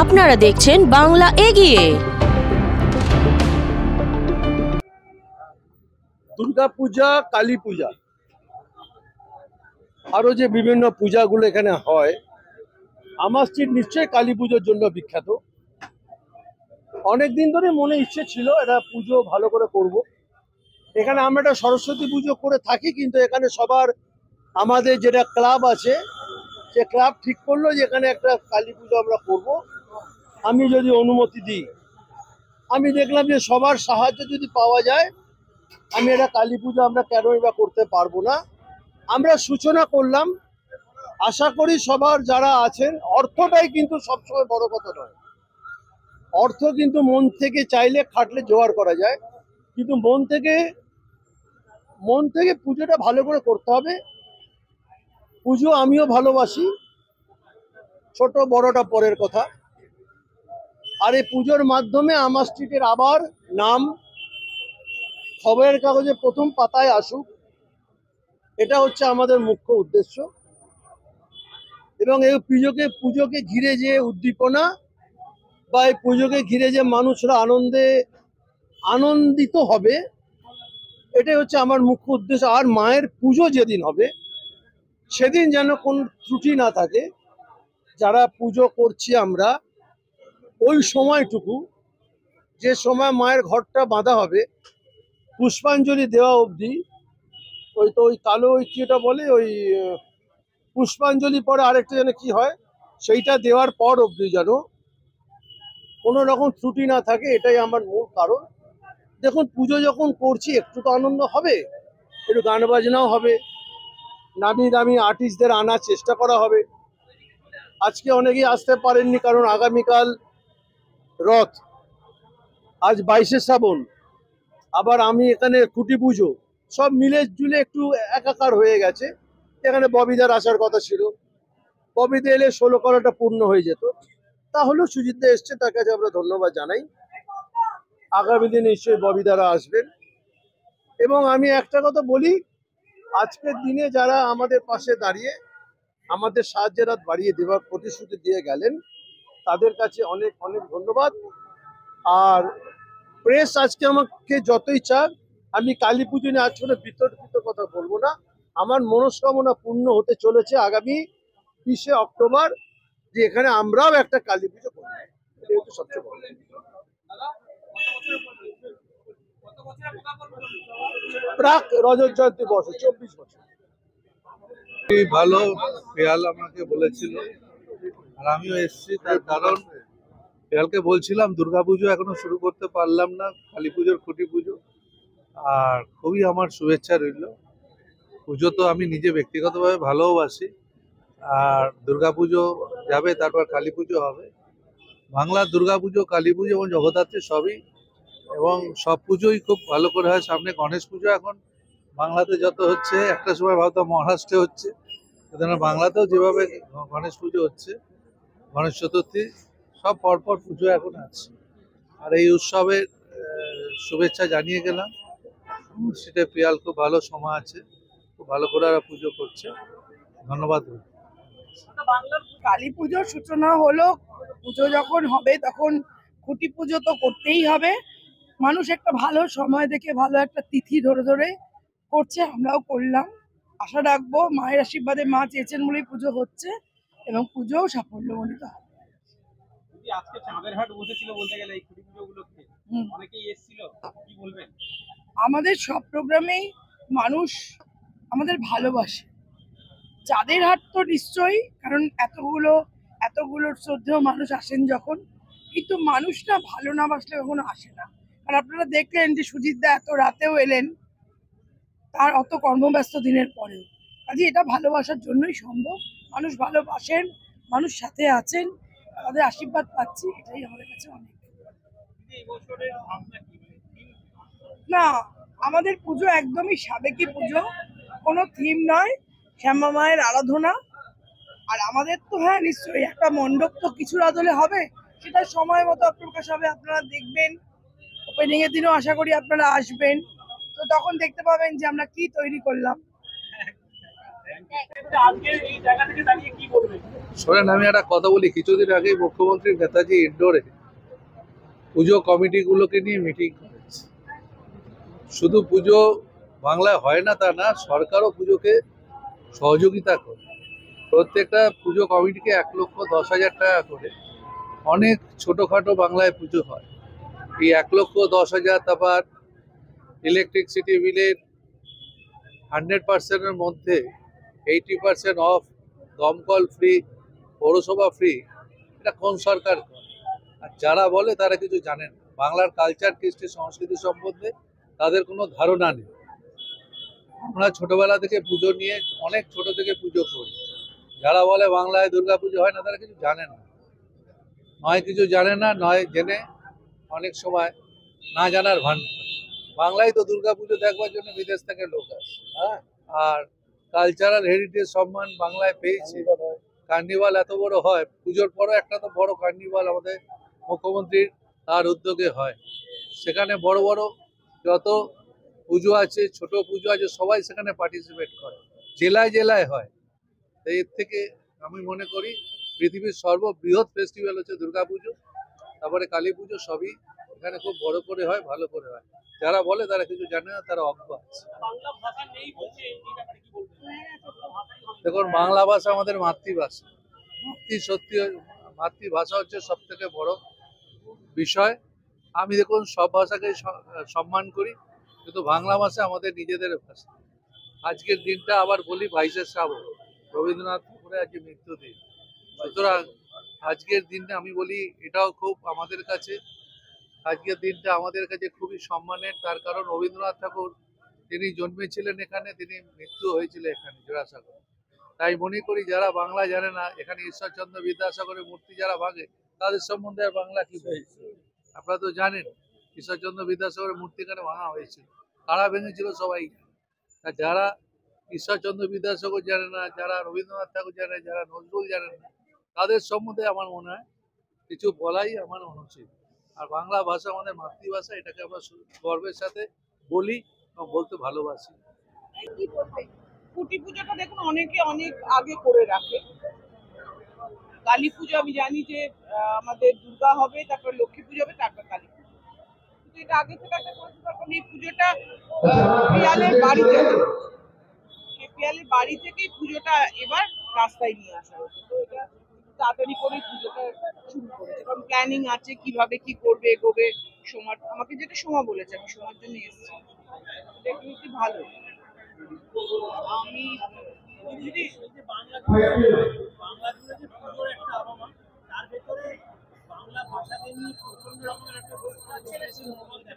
আপনারা দেখছেন বাংলা এগিয়ে। দুর্গা পূজা, কালী পূজা, আরো যে বিভিন্ন পূজাগুলো এখানে হয়, আমার স্ট্রিট নিশ্চয়ই কালী পুজোর জন্য বিখ্যাত। অনেকদিন ধরে মনে ইচ্ছে ছিল এটা পুজো ভালো করে করব। এখানে আমরা একটা সরস্বতী পুজো করে থাকি, কিন্তু এখানে সবার আমাদের যেটা ক্লাব আছে সে ক্লাব ঠিক করলো যে এখানে একটা কালী পুজো আমরা করব। আমি যদি অনুমতি দিই, আমি দেখলাম যে সবার সাহায্য যদি পাওয়া যায়, আমি এটা কালী পুজো আমরা কেনই বা করতে পারবো না। আমরা সূচনা করলাম, আশা করি সবার যারা আছেন, অর্থটাই কিন্তু সবসময় বড় কথা নয়। অর্থ কিন্তু মন থেকে চাইলে খাটলে জোগাড় করা যায়, কিন্তু মন থেকে পুজোটা ভালো করে করতে হবে। পুজো আমিও ভালোবাসি, ছোট বড়টা পরের কথা। আর এই পুজোর মাধ্যমে আমার স্ট্রিটের আবার নাম খবরের কাগজে প্রথম পাতায় আসুক, এটা হচ্ছে আমাদের মুখ্য উদ্দেশ্য। এবং এই পুজোকে ঘিরে যে উদ্দীপনা বা এই পুজোকে ঘিরে যে মানুষরা আনন্দিত হবে, এটাই হচ্ছে আমার মুখ্য উদ্দেশ্য। আর মায়ের পুজো যেদিন হবে সেদিন যেন কোনো ত্রুটি না থাকে। যারা পুজো করছি আমরা, ওই সময়টুকু যে সময় মায়ের ঘরটা বাঁধা হবে, পুষ্পাঞ্জলি দেওয়া অবধি, ওই কালো যেটা বলে পুষ্পাঞ্জলি পরে আরেকটা যেন কি হয়, সেইটা দেওয়ার পর অবধি যেন কোনো রকম ত্রুটি না থাকে, এটাই আমার মূল কারণ। দেখুন, পুজো যখন করছি একটু তো আনন্দ হবে, একটু গান বাজনাও হবে, নামি দামি আর্টিস্টদের আনার চেষ্টা করা হবে। আজকে অনেকেই আসতে পারেননি কারণ আগামীকাল রথ, আজ 22শে শ্রাবণ, আবার আমি এখানে খুঁটি পুজো, সব মিলে জুলে একটু একাকার হয়ে গেছে। এখানে ববিদার আসার কথা ছিল, ববিদা এলে 16 করাটা পূর্ণ হয়ে যেত। তাহলেও সুজিতদা এসছে, তার কাছে আমরা ধন্যবাদ জানাই। আগামী দিনে নিশ্চয়ই ববিদারা আসবেন। এবং আমি একটা কথা বলি, আজকের দিনে যারা আমাদের পাশে দাঁড়িয়ে আমাদের সাহায্যের হাত বাড়িয়ে দেওয়ার প্রতিশ্রুতি দিয়ে গেলেন, তাদের কাছে অনেক অনেক ধন্যবাদ। আর প্রেস আজকে আমাকে যতই চাক, আমি কালী পুজো নিয়ে আজ কোনো বিতর্কিত কথা বলবো না। আমার মনস্কামনা পূর্ণ হতে চলেছে আগামী 20শে অক্টোবর, যে এখানে আমরাও একটা কালী পুজো করবো। এটা হচ্ছে সবচেয়ে বড়। প্রাক রজত জয়ন্তী বর্ষ 24 বছর। ভালো পেয়াল আমাকে বলেছিল, আর আমিও এসেছি। তার কারণ পেয়ালকে বলছিলাম দুর্গাপুজো এখনো শুরু করতে পারলাম না, কালী পুজোর খুঁটি পুজো, আর খুবই আমার শুভেচ্ছা রইল। পুজো তো আমি নিজে ব্যক্তিগতভাবে ভালোবাসি, আর দুর্গাপুজো যাবে, তারপর কালী পুজো হবে। বাংলার দুর্গাপুজো, কালী পুজো এবং জগদ্ধাত্রী সবই, এবং সব পুজোই খুব ভালো করে হয়। সামনে গণেশ পুজো এখন বাংলাতে যত হচ্ছে, একটা সময় ভাবতাম মহারাষ্ট্রে হচ্ছে, বাংলাতেও যেভাবে গণেশ পুজো হচ্ছে, গণেশ চতুর্থী, সব পরপর পুজো এখন আছে। আর এই উৎসবের শুভেচ্ছা জানিয়ে গেলাম। সেটা পিয়াল খুব ভালো সময় আছে, খুব ভালো করে ওরা পুজো করছে। ধন্যবাদ। কালী পুজোর সূচনা হলো, পুজো যখন হবে তখন খুঁটি পুজো তো করতেই হবে। মানুষ একটা ভালো সময় দেখে, ভালো একটা তিথি ধরে ধরে করছে, আমরাও করলাম। আশা রাখবো মায়ের আশীর্বাদে, মা চেয়েছেন বলেই পুজো হচ্ছে, এবং পুজোও সাফল্যমণ্ডিত হবে। আজকে চাঁদের হাট বসেছিল বলতে গেলে এই খুঁটি পুজো উপলক্ষে, অনেকেই এসেছিল, কি বলবেন? আমাদের সব প্রোগ্রামেই মানুষ আমাদের ভালোবাসে। চাঁদের হাট তো নিশ্চয়ই, কারণ এতগুলো শ্রদ্ধেয় মানুষ আসেন যখন, কিন্তু মানুষটা ভালো না বাসলে কখনো আসে না। আর আপনারা দেখলেন যে সুজিতদা এত রাতেও এলেন, তার অত কর্মব্যস্ত দিনের পরেও। কাজে এটা ভালোবাসার জন্যই সম্ভব। মানুষ ভালোবাসেন, মানুষ সাথে আছেন, তাদের আশীর্বাদ পাচ্ছি, এটাই আমাদের কাছে অনেক। না, আমাদের পুজো একদমই সাবেকি পুজো, কোনো থিম নয়, শ্যামা মায়ের আরাধনা। আর আমাদের তো হ্যাঁ নিশ্চয়ই একটা মণ্ডপ তো কিছু রাত হলে হবে, সেটা সময় মতো প্রকাশ হবে, আপনারা দেখবেন। ওপেনিং এর দিনও আশা করি আপনারা আসবেন, তো তখন দেখতে পাবেন যে আমরা কি তৈরি করলাম। শোনেন, আমি একটা কথা বলি। কিছুদিন আগে মুখ্যমন্ত্রী নেতাজি ইন্ডোরে পুজো কমিটিগুলোকে নিয়ে মিটিং করেছে। শুধু পুজো বাংলায় হয় না তা না, সরকারও পুজোকে সহযোগিতা করে। প্রত্যেকটা পুজো কমিটিকে 1,10,000 টাকা করে অনেক ছোটোখাটো বাংলায় পুজো হয়। এই 1,10,000 তারপর ইলেকট্রিসিটি বিলের 100%-এর মধ্যে 80% অফ, দমকল ফ্রি, পৌরসভা ফ্রি। এটা কোন সরকার করে? আর যারা বলে তারা কিছু জানেন না। বাংলার কালচার, কৃষ্টি, সংস্কৃতি সম্বন্ধে তাদের কোনো ধারণা নেই। আমরা ছোটবেলা থেকে পুজো নিয়ে অনেক ছোট থেকে পুজো করি। যারা বলে বাংলায় দুর্গা পুজো হয় না, তারা কিছু জানে না। নয় কিছু জানে না, নয় জেনে অনেক সময় না জানার ভান। বাংলায় তো দুর্গা পুজো দেখবার জন্য বিদেশ থেকে লোক আসে। আর কালচারাল হেরিটেজ সম্মান বাংলায় পেয়েছে। কার্নিভাল এত বড় হয়, পুজোর পরও একটা তো বড় কার্নিভাল আমাদের মুখ্যমন্ত্রীর তার উদ্যোগে হয়। সেখানে বড় বড় যত পুজো আছে, ছোট পুজো আছে, সবাই সেখানে পার্টিসিপেট করে। জেলায় জেলায় হয়। তাই এর থেকে আমি মনে করি পৃথিবীর সর্ববৃহৎ ফেস্টিভ্যাল হচ্ছে দুর্গা পুজো, তারপরে কালী পুজো। সবই এখানে খুব বড় করে হয়, ভালো করে হয়। যারা বলে তারা কিছু জানে না, তারা অজ্ঞ আছে। দেখুন, বাংলা ভাষা আমাদের মাতৃভাষা। মাতৃভাষা হচ্ছে সব থেকে বড় বিষয়। আমি দেখুন সব ভাষাকে সম্মান করি, কিন্তু বাংলা ভাষা আমাদের নিজেদের ভাষা। আজকের দিনটা আবার বলি 22শে শ্রাবণ, রবীন্দ্রনাথ ঠাকুরের আজকে মৃত্যুদিন। সুতরাং আজকের দিনটা আমি বলি এটাও খুব আমাদের কাছে, আজকের দিনটা আমাদের কাছে খুবই সম্মানের। তার কারণ রবীন্দ্রনাথ ঠাকুর তিনি জন্মেছিলেন এখানে, তিনি মৃত্যু হয়েছিল এখানে জোড়াসাঁকোরে। তাই মনে করি যারা বাংলা জানে না, এখানে ঈশ্বরচন্দ্র বিদ্যাসাগরের মূর্তি যারা ভাঙে, তাদের সম্বন্ধে আর বাংলা কি হয়েছে? আপনারা তো জানেন ঈশ্বরচন্দ্র বিদ্যাসাগরের মূর্তি এখানে ভাঙা হয়েছিল। কারা ভেঙেছিল সবাই। আর যারা ঈশ্বরচন্দ্র বিদ্যাসাগর জানে না, যারা রবীন্দ্রনাথ ঠাকুর জানে, যারা নজরুল জানেন না, তাদের সম্বন্ধে আমার মনে হয় কিছু বলাই আমার অনুচিত। আর বাংলা ভাষা আমাদের মাতৃভাষা, এটাকে আমরা গর্বের সাথে বলি এবং বলতে ভালোবাসি। খুঁটি পুজোটা দেখুন অনেকে অনেক আগে করে রাখে। কালী পুজো আমি জানি যে আমাদের দুর্গা হবে, তারপর লক্ষ্মী পুজো হবে, তারপর কালী পুজো। কিন্তু এটা আগে থেকে একটা করতে পারবেন। এই পুজোটা পিয়ালের বাড়িতে হবে। পিয়ালের বাড়ি থেকেই পুজোটা এবার রাস্তায় নিয়ে আসা হচ্ছে। তো এটা তাড়াতাড়ি করে পুজোটা শুরু করেছে, কারণ প্ল্যানিং আছে কিভাবে কি করবে, এগোবে। সোমা আমাকে যেটা সোমা বলেছে, আমি সোমার জন্য এসেছি। এটা একটু ভালো। আমি দিদি বাংলা পুজোর একটা আবহাওয়া, তার ভেতরে বাংলা ভাষাকে নিয়ে প্রচন্ড রকমের একটা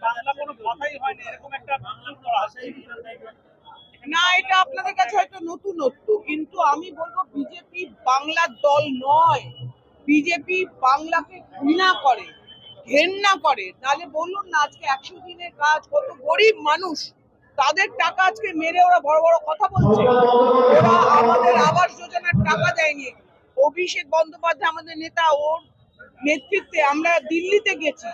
বাংলা কোনো কথাই হয় না, এরকম একটা বাংলা ভাষাই না। এটা আপনাদের কাছে হয়তো নতুনত্ব, কিন্তু আমি বলবো বিজেপি বাংলার দল নয়। বিজেপি বাংলাকে ঘৃণা করে, ঘেন্না করে। নাহলে বলুন না, আজকে 100 দিনের কাজ, কত গরিব মানুষ তাদের টাকা আজকে মেরে ওরা বড় বড় কথা বলছে। ওরা আমাদের আবাস যোজনার টাকা দেয়নি। অভিষেক বন্দ্যোপাধ্যায় আমাদের নেতা, ওর নেতৃত্বে আমরা দিল্লিতে গেছি,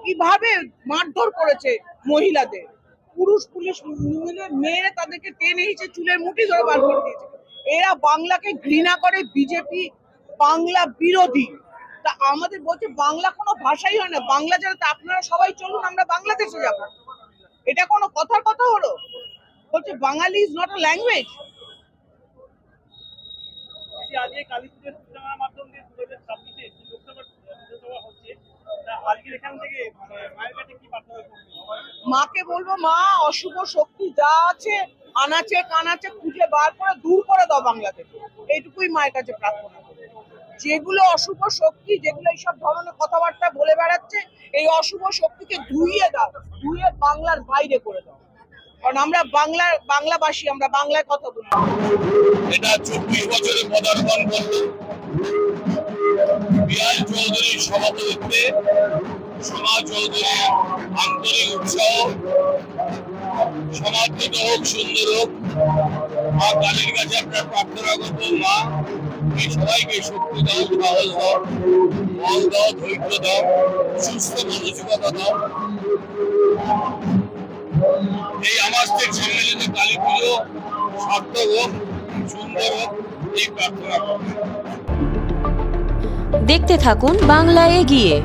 কিভাবে মারধর করেছে মহিলাদের। পুরুষ পুলিশ মিলে মেরে তাদেরকে টেনে হিচে চুলের মুঠি ধরে বার করে দিয়েছে। এরা বাংলাকে ঘৃণা করে, বিজেপি বাংলা বিরোধী। তা আমাদের বলছে বাংলা কোনো ভাষাই হয় না। বাংলা যারা, তা আপনারা সবাই চলুন আমরা বাংলাদেশে যাবো। এটা কোনো কথার কথা হলো? বলছে বাঙালি ইজ নট আ ল্যাঙ্গুয়েজ। আজকে কালী পুজোর সূচনার মাধ্যম দিয়ে 2026-এ লোকসভা হচ্ছে, আজকে এখান থেকে মায়ের কাছে কি প্রার্থনা করবেন? মাকে বলবো, মা অশুভ শক্তি যা আছে আনাচে কানাচে খুঁজে বার করে দূর করে দাও বাংলা থেকে। এইটুকুই মায়ের কাছে প্রার্থনা করবো। যেগুলো অশুভ শক্তি, যেগুলো এইসব ধরনের কথাবার্তা বলে বেড়াচ্ছে, এই অশুভ শক্তিকে ধুইয়ে দাও, ধুইয়ে বাংলার বাইরে করে দাও। কারণ আমরা বাংলাভাষী, আমরা বাংলায় কথা বলি। এটা 24 বছরে পদার্পণ করলো পিয়াল চৌধুরীর সভাপতিত্বে সমাজ চৌধুরীর আন্তরিক উৎসাহ। সমাদৃত হোক, সুন্দর হোক। মা কালীর কাছে আপনার প্রার্থনা করবো, মা এই সবাইকে শক্তি দাও, সাহস দাও, বল দাও, ধৈর্য দাও, সুস্থ মানসিকতা দাও। এই আমাদের সম্মিলিত কালী পুজো সার্থক হোক, সুন্দর হোক, এই প্রার্থনা করবো। দেখতে থাকুন বাংলা এগিয়ে।